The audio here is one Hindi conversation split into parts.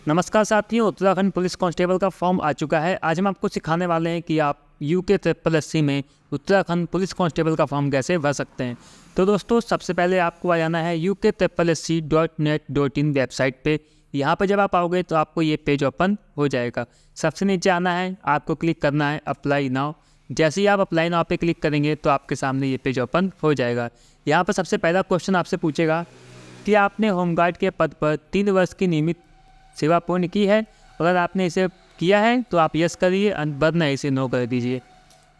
नमस्कार साथियों, उत्तराखंड पुलिस कांस्टेबल का फॉर्म आ चुका है। आज हम आपको सिखाने वाले हैं कि आप UK SSC में उत्तराखंड पुलिस कांस्टेबल का फॉर्म कैसे भर सकते हैं। तो दोस्तों, सबसे पहले आपको आ जाना है UKSSC.net.in वेबसाइट पे। यहाँ पर जब आप आओगे तो आपको ये पेज ओपन हो जाएगा। सबसे नीचे आना है, आपको क्लिक करना है अप्लाई नाउ। जैसे ही आप अप्लाई नाउ पे क्लिक करेंगे तो आपके सामने ये पेज ओपन हो जाएगा। यहाँ पर सबसे पहला क्वेश्चन आपसे पूछेगा कि आपने होमगार्ड के पद पर 3 वर्ष की नियमित सेवा पूर्ण की है। अगर आपने इसे किया है तो आप यस करिए, वरना इसे नो कर दीजिए।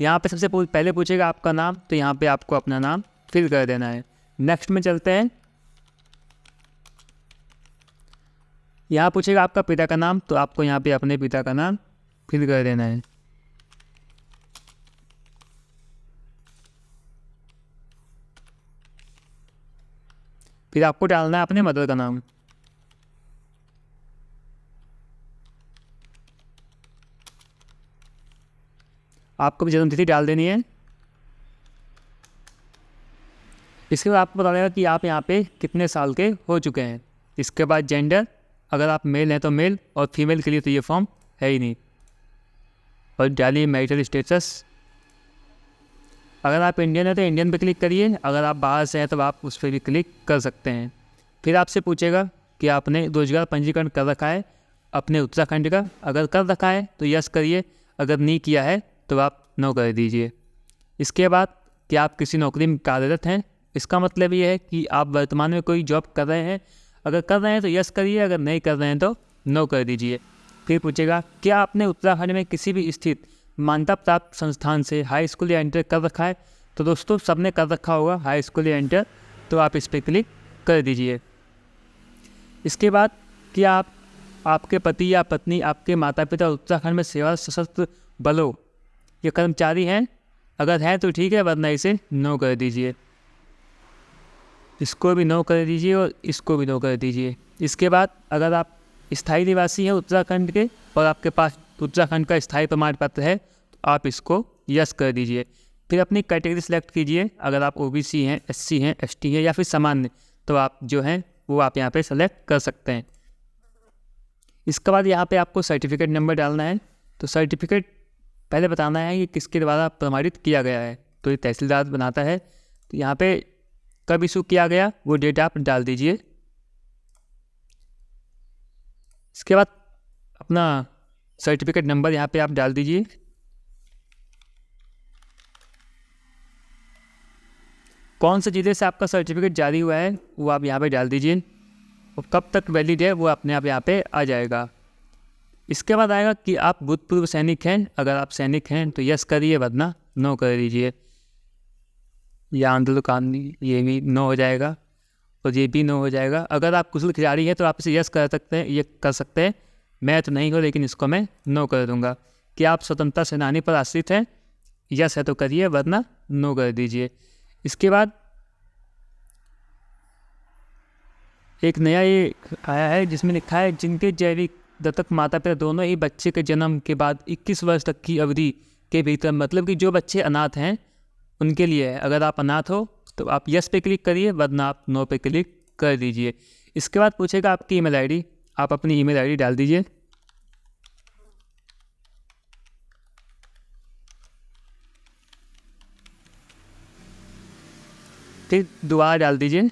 यहाँ पे सबसे पहले पूछेगा आपका नाम, तो यहाँ पे आपको अपना नाम फिल कर देना है। नेक्स्ट में चलते हैं। यहाँ पूछेगा आपका पिता का नाम, तो आपको यहाँ पे अपने पिता का नाम फिल कर देना है। फिर आपको डालना है अपने मदर का नाम। आपको भी जन्मतिथि डाल देनी है। इसके बाद आपको बता देगा कि आप यहाँ पे कितने साल के हो चुके हैं। इसके बाद जेंडर, अगर आप मेल हैं तो मेल, और फीमेल के लिए तो ये फॉर्म है ही नहीं। और डालिए मैरिटल स्टेटस। अगर आप इंडियन हैं तो इंडियन पे क्लिक करिए, अगर आप बाहर से हैं तो आप उस पर भी क्लिक कर सकते हैं। फिर आपसे पूछेगा कि आपने रोजगार पंजीकरण कर रखा है अपने उत्तराखंड का। अगर कर रखा है तो यस करिए, अगर नहीं किया है तो आप नो कर दीजिए। इसके बाद कि आप किसी नौकरी में कार्यरत हैं, इसका मतलब ये है कि आप वर्तमान में कोई जॉब कर रहे हैं। अगर कर रहे हैं तो यस करिए, अगर नहीं कर रहे हैं तो नो कर दीजिए। फिर पूछेगा क्या आपने उत्तराखंड में किसी भी स्थित मान्यता प्राप्त संस्थान से हाई स्कूल या इंटर कर रखा है। तो दोस्तों, सबने कर रखा होगा हाई स्कूल या इंटर, तो आप इस पर क्लिक कर दीजिए। इसके बाद कि आपके पति या पत्नी, आपके माता पिता उत्तराखंड में सेवा सशस्त्र बलों ये कर्मचारी हैं। अगर हैं तो ठीक है, वरना इसे नो कर दीजिए। इसको भी नो कर दीजिए और इसको भी नो कर दीजिए। इसके बाद अगर आप स्थायी निवासी हैं उत्तराखंड के और आपके पास उत्तराखंड का स्थायी प्रमाण पत्र है, तो आप इसको यस कर दीजिए। फिर अपनी कैटेगरी सेलेक्ट कीजिए। अगर आप OBC हैं, SC हैं, ST हैं या फिर सामान्य, तो आप जो हैं वो आप यहाँ पे सेलेक्ट कर सकते हैं। इसके बाद यहाँ पे आपको सर्टिफिकेट नंबर डालना है। तो सर्टिफिकेट पहले बताना है कि किसके द्वारा प्रमाणित किया गया है। तो ये तहसीलदार बनाता है। तो यहाँ पे कब इशू किया गया वो डेट आप डाल दीजिए। इसके बाद अपना सर्टिफिकेट नंबर यहाँ पे आप डाल दीजिए। कौन से जिले से आपका सर्टिफिकेट जारी हुआ है वो आप यहाँ पे डाल दीजिए, और कब तक वैलिड है वो अपने आप यहाँ पे आ जाएगा। इसके बाद आएगा कि आप भूतपूर्व सैनिक हैं। अगर आप सैनिक हैं तो यस करिए, वरना नो कर दीजिए। या आंदोलन, ये भी नो हो जाएगा और ये भी नो हो जाएगा। अगर आप कुशल खिलाड़ी हैं तो आप इसे यस कर सकते हैं, ये कर सकते हैं। मैं तो नहीं हूँ, लेकिन इसको मैं नो कर दूंगा। कि आप स्वतंत्रता सेनानी पर आश्रित हैं, यस है तो करिए, वरना नो कर दीजिए। इसके बाद एक नया ये आया है जिसमें लिखा है जिनके जैविक दत्तक माता पिता दोनों ही बच्चे के जन्म के बाद 21 वर्ष तक की अवधि के भीतर, मतलब कि जो बच्चे अनाथ हैं उनके लिए है। अगर आप अनाथ हो तो आप यस पे क्लिक करिए, वरना आप नो पे क्लिक कर दीजिए। इसके बाद पूछेगा आपकी ईमेल आईडी, आप अपनी ईमेल आईडी डाल दीजिए। फिर दोबारा डाल दीजिए।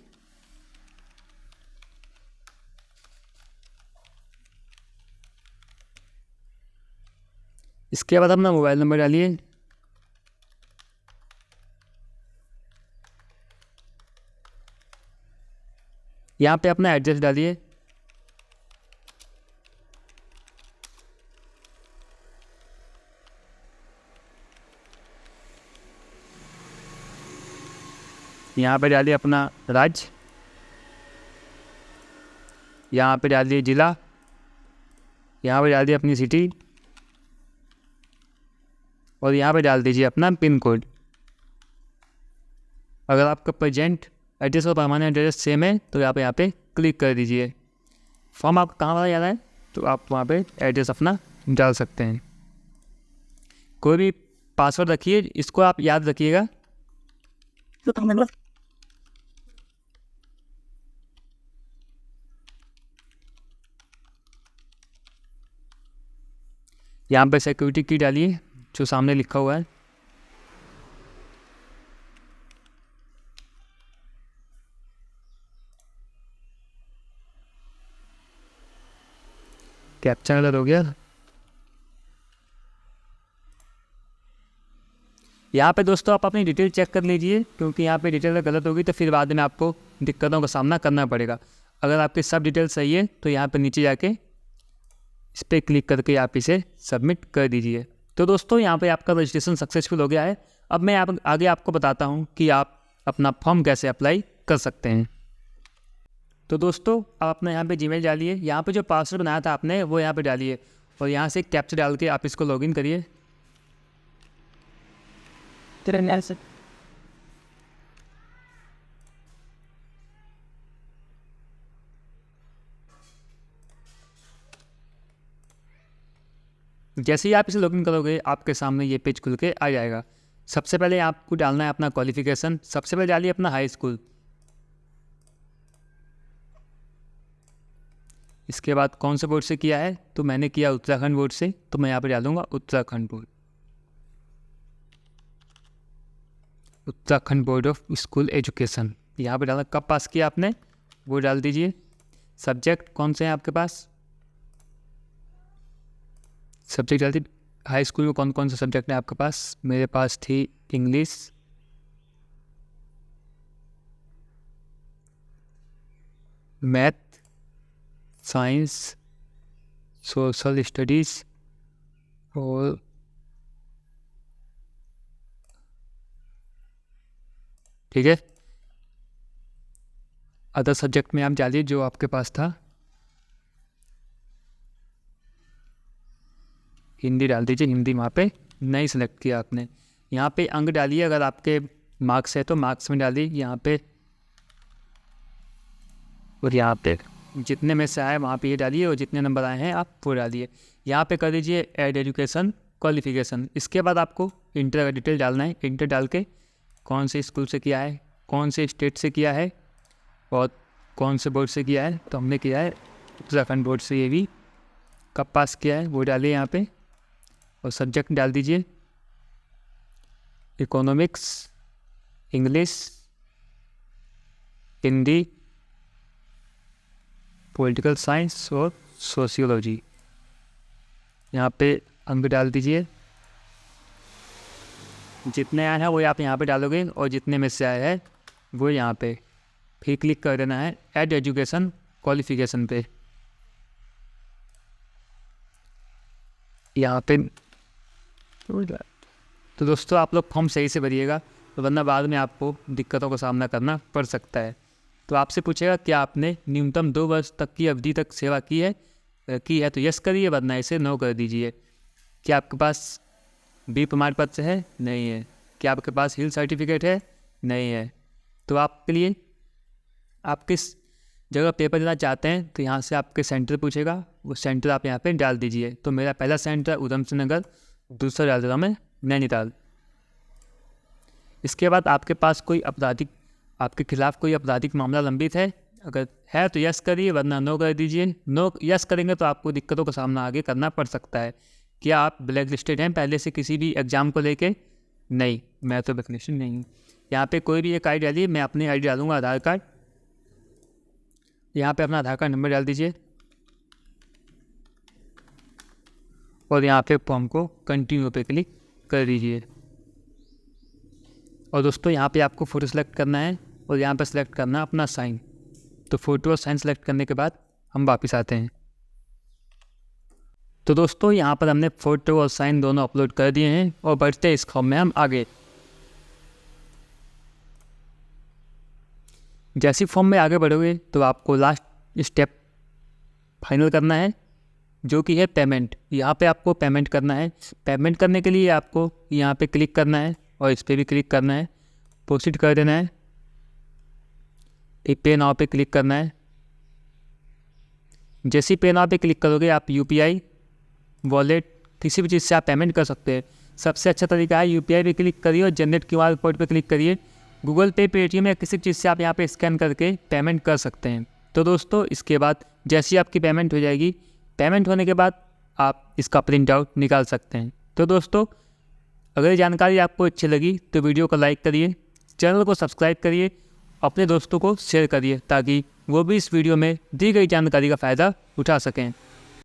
इसके बाद अपना मोबाइल नंबर डालिए। यहाँ पे अपना एड्रेस डालिए। यहाँ पे डालिए अपना राज्य। यहाँ पे डालिए जिला। यहाँ पे डाल दिए अपनी सिटी, और यहाँ पे डाल दीजिए अपना पिन कोड। अगर आपका प्रेजेंट एड्रेस और परमानेंट एड्रेस सेम है तो आप यहाँ पे क्लिक कर दीजिए। फॉर्म आपको कहाँ वाला याद है तो आप वहाँ पे एड्रेस अपना डाल सकते हैं। कोई भी पासवर्ड रखिए, इसको आप याद रखिएगा। यहाँ पे सिक्योरिटी की डालिए जो सामने लिखा हुआ है। कैप्चा गलत हो गया। यहाँ पे दोस्तों आप अपनी डिटेल चेक कर लीजिए, क्योंकि यहाँ पे डिटेल गलत होगी तो फिर बाद में आपको दिक्कतों का सामना करना पड़ेगा। अगर आपकी सब डिटेल सही है तो यहाँ पे नीचे जाके इस पर क्लिक करके आप इसे सबमिट कर दीजिए। तो दोस्तों यहाँ पे आपका रजिस्ट्रेशन सक्सेसफुल हो गया है। अब मैं आगे आपको बताता हूँ कि आप अपना फॉर्म कैसे अप्लाई कर सकते हैं। तो दोस्तों आप अपना यहाँ पे जीमेल डालिए, यहाँ पे जो पासवर्ड बनाया था आपने वो यहाँ पे डालिए और यहाँ से कैप्चा डाल के आप इसको लॉगिन करिए। जैसे ही आप इसे लॉगिन करोगे आपके सामने ये पेज खुल के आ जाएगा। सबसे पहले आपको डालना है अपना क्वालिफिकेशन। सबसे पहले डालिए अपना हाई स्कूल, इसके बाद कौन से बोर्ड से किया है, तो मैंने किया उत्तराखंड बोर्ड से, तो मैं यहाँ पे डालूंगा Uttarakhand board, Uttarakhand board of school education. यहाँ पे डाला। कब पास किया आपने वो डाल दीजिए। सब्जेक्ट कौन से हैं आपके पास, सब्जेक्ट डाल दीजिए। हाई स्कूल में कौन कौन से सब्जेक्ट हैं आपके पास, मेरे पास थी English, math, science, social studies और ठीक है अदर सब्जेक्ट में आप डालिए जो आपके पास था। हिंदी डाल दीजिए, हिंदी वहाँ पे नहीं सेलेक्ट किया आपने। यहाँ पे अंक डालिए, अगर आपके मार्क्स है तो मार्क्स में डालिए यहाँ पे, और यहाँ पे जितने में से आए वहाँ पे ये डालिए और जितने नंबर आए हैं आप वो डालिए। यहाँ पे कर दीजिए ऐड एजुकेशन क्वालिफिकेशन। इसके बाद आपको इंटर का डिटेल डालना है। इंटर डाल के कौन से स्कूल से किया है, कौन से स्टेट से किया है और कौन से बोर्ड से किया है, तो हमने किया है उत्तराखंड बोर्ड से। ये भी कब पास किया है वो डालिए यहाँ पे और सब्जेक्ट डाल दीजिए economics, English, Hindi, political science और सोशियोलॉजी। यहाँ पे अंक डाल दीजिए, जितने आए हैं वो आप यहाँ पे डालोगे और जितने में से आए हैं वो यहाँ पे। फिर क्लिक कर देना है ऐड एजुकेशन क्वालिफिकेशन पे। यहाँ पे तो दोस्तों आप लोग फॉर्म सही से भरिएगा, तो वरना बाद में आपको दिक्कतों का सामना करना पड़ सकता है। तो आपसे पूछेगा क्या आपने न्यूनतम 2 वर्ष तक की अवधि तक सेवा की है तो यस करिए, वरना इसे नो कर दीजिए। क्या आपके पास बी प्रमाण पत्र है, नहीं है। क्या आपके पास हिल सर्टिफिकेट है, नहीं है। तो आपके लिए आप किस जगह पेपर देना चाहते हैं, तो यहाँ से आपके सेंटर पूछेगा, वो सेंटर आप यहाँ पे डाल दीजिए। तो मेरा पहला सेंटर उधम सिंह नगर, दूसरा डाल देता मैं नैनीताल। इसके बाद आपके पास कोई आपके खिलाफ कोई आपराधिक मामला लंबित है, अगर है तो यस करिए, वरना नो कर दीजिए। नो यस करेंगे तो आपको दिक्कतों का सामना आगे करना पड़ सकता है। क्या आप ब्लैक लिस्टेड हैं पहले से किसी भी एग्ज़ाम को लेके, नहीं, मैं तो ब्लैक लिस्टेड नहीं हूँ। यहाँ पे कोई भी एक आई डी डालिए, मैं अपनी आई डी डालूँगा आधार कार्ड। यहाँ पे अपना आधार कार्ड नंबर डाल दीजिए और यहाँ पे फॉर्म को कंटिन्यू पे क्लिक कर दीजिए। और दोस्तों यहाँ पे आपको फ़ोटो सेलेक्ट करना है और यहाँ पे सेलेक्ट करना है अपना साइन। तो फ़ोटो और साइन सेलेक्ट करने के बाद हम वापस आते हैं। तो दोस्तों यहाँ पर हमने फ़ोटो और साइन दोनों अपलोड कर दिए हैं और बढ़ते हैं इस फॉर्म में हम आगे। जैसे फॉर्म में आगे बढ़ोगे तो आपको लास्ट स्टेप फाइनल करना है, जो कि है पेमेंट। यहाँ पे आपको पेमेंट करना है। पेमेंट करने के लिए आपको यहाँ पे क्लिक करना है और इस पर भी क्लिक करना है, प्रोसीड कर देना है। एक पे नाउ पे क्लिक करना है। जैसे ही पे नाउ पे क्लिक करोगे आप यूपीआई, वॉलेट, किसी भी चीज़ से आप पेमेंट कर सकते हैं। सबसे अच्छा तरीका है यूपीआई पे क्लिक करिए और जनरेट क्यूआर कोड पे क्लिक करिए। गूगल पे, पेटीएम या किसी चीज़ से आप यहाँ पे स्कैन करके पेमेंट कर सकते हैं। तो दोस्तों इसके बाद जैसे ही आपकी पेमेंट हो जाएगी, पेमेंट होने के बाद आप इसका प्रिंट आउट निकाल सकते हैं। तो दोस्तों, अगर ये जानकारी आपको अच्छी लगी तो वीडियो को लाइक करिए, चैनल को सब्सक्राइब करिए, अपने दोस्तों को शेयर करिए ताकि वो भी इस वीडियो में दी गई जानकारी का फ़ायदा उठा सकें।